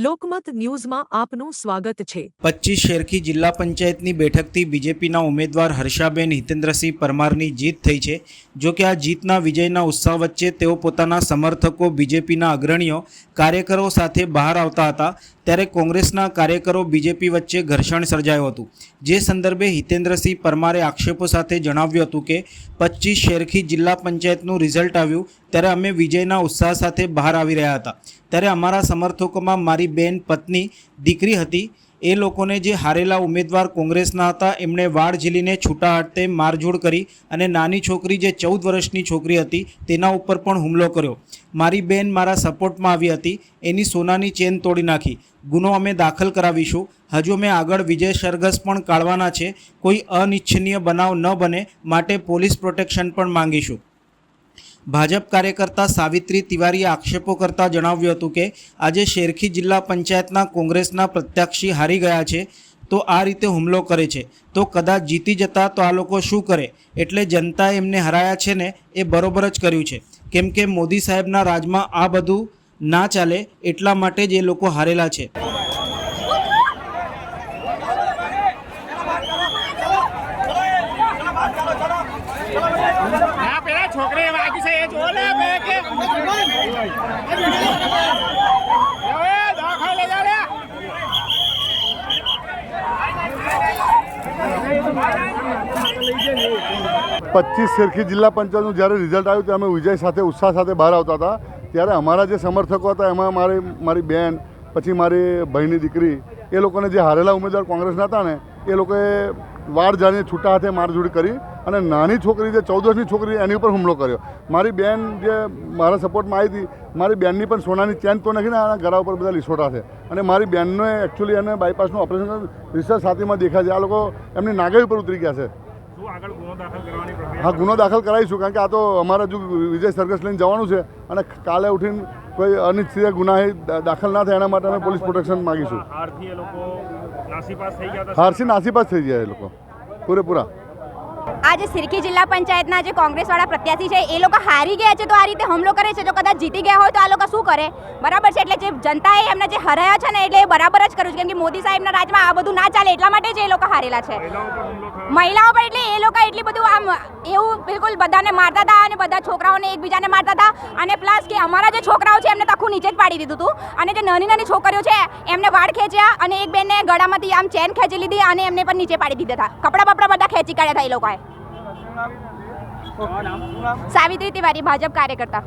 લોકમત ન્યૂઝમાં આપનું સ્વાગત છે। 25 શેરખી જિલ્લા પંચાયતની બેઠકથી બીજેપીના ઉમેદવાર હર્ષાબેન હિતેન્દ્રસિંહ પરમારની જીત થઈ છે। જો કે આ જીતના વિજયના ઉત્સાહ વચ્ચે તેઓ પોતાના સમર્થકો બીજેપીના અગ્રણીઓ કાર્યકરો સાથે બહાર આવતા હતા ત્યારે કોંગ્રેસના કાર્યકરો બીજેપી વચ્ચે ઘર્ષણ સર્જાયું હતું। જે સંદર્ભે હિતેન્દ્રસિંહ પરમારે આક્ષેપો સાથે જણાવ્યું હતું કે 25 શેરખી જિલ્લા પંચાયતનું રિઝલ્ટ આવ્યું ત્યારે અમે વિજયના ઉત્સાહ સાથે બહાર આવી રહ્યા હતા ત્યારે અમારા સમર્થકોમાં મારી બેન પત્ની દીકરી હતી। એ લોકોને જે હારેલા ઉમેદવાર કોંગ્રેસના હતા એમણે વાળ ઝીલીને છૂટા હાથે મારઝૂડ કરી અને નાની છોકરી જે 14 વર્ષની છોકરી હતી તેના ઉપર પણ હુમલો કર્યો। મારી બેન મારા સપોર્ટમાં આવી હતી, એની સોનાની ચેન તોડી નાખી। ગુનો અમે દાખલ કરાવીશું। હજુ અમે આગળ વિજય સરઘસ પણ કાઢવાના છે। કોઈ અનિચ્છનીય બનાવ ન બને માટે પોલીસ પ્રોટેક્શન પણ માંગીશું। ભાજપ કાર્યકર્તા સાવિત્રી તિવારીએ આક્ષેપો કરતા જણાવ્યું હતું કે આજે શેરખી જિલ્લા પંચાયતના કોંગ્રેસના પ્રત્યાશી હારી ગયા છે તો આ રીતે હુમલો કરે છે તો કદાચ જીતી જતા તો આ લોકો શું કરે? એટલે જનતાએ એમને હરાયા છે ને એ બરોબર જ કર્યું છે, કેમ કે મોદી સાહેબના રાજમાં આ બધું ના ચાલે એટલા માટે જ એ લોકો હારેલા છે। છોકરી વાગી છે એ જો લે બે કે ઓએ દાખલ લે જા લે 25 શેરખી જિલ્લા પંચાયતનું જ્યારે રિઝલ્ટ આવ્યું ત્યારે અમે વિજય સાથે ઉત્સાહ સાથે બહાર આવતા હતા ત્યારે અમારા જે સમર્થકો હતા એમાં મારી બેન પછી મારી ભાઈની દીકરી એ લોકોને જે હારેલા ઉમેદવાર કોંગ્રેસના હતા ને એ લોકોએ વાળ જાળીને છૂટા હાથે મારઝૂડ કરી અને નાની છોકરી જે 14 વર્ષની છોકરી એની ઉપર હુમલો કર્યો। મારી બેન જે મારા સપોર્ટમાં આવી હતી, મારી બેનની પણ સોનાની ચેન તો નાખીને આના ગળા ઉપર બધા લીસોટા છે અને મારી બેનને એકચ્યુઅલી એને બાયપાસનું ઓપરેશન રિસર્ચ સાથીમાં દેખાય છે। આ લોકો એમની નાગઈ ઉપર ઉતરી ગયા છે। હા, ગુનો દાખલ કરાવીશું કારણ કે આ તો અમારા જો વિજય સરઘસ લઈને જવાનું છે અને કાલે ઉઠીને કોઈ અનિચ્છનીય ગુનાહી દાખલ ના થાય એના માટે અમે પોલીસ પ્રોટેક્શન માગીશું। હારથી નાસીપાસ થઈ ગયા એ લોકો પૂરેપૂરા। आज सिरखी जिला पंचायतना जे कांग्रेस वाला प्रत्याशी है ए लोग हारी गया है तो आ रीते हमलो करे छे। जो कदाच जीती गया हो तो आ लोग शू करे? बराबर है। એટલે જે જનતાએ એમને જે હરાયા છે ને એટલે બરાબર જ કર્યું છે, કેમ કે મોદી સાહેબના રાજમાં આ બધું ના ચાલે એટલા માટે જ એ લોકો હારેલા છે। મહિલાઓ પર એટલે એ લોકો એટલી બધું આમ એવું બિલકુલ બધાને મારતા હતા અને બધા છોકરાઓને એકબીજાને મારતા હતા અને પ્લસ કે અમારા જે છોકરાઓ છે એમને તખું નીચે જ પાડી દીધું હતું અને જે નાની નાની છોકરીઓ છે એમને વાળ ખેંચ્યા અને એક બેનને ગળામાંથી આમ ચેન ખેંચી લીધી અને એમને પણ નીચે પાડી દીધા હતા। કપડા બપડા બધા ખેંચી કાઢ્યા હતા એ લોકોએ। सावित्री तिवारी भाजप कार्यकर्ता।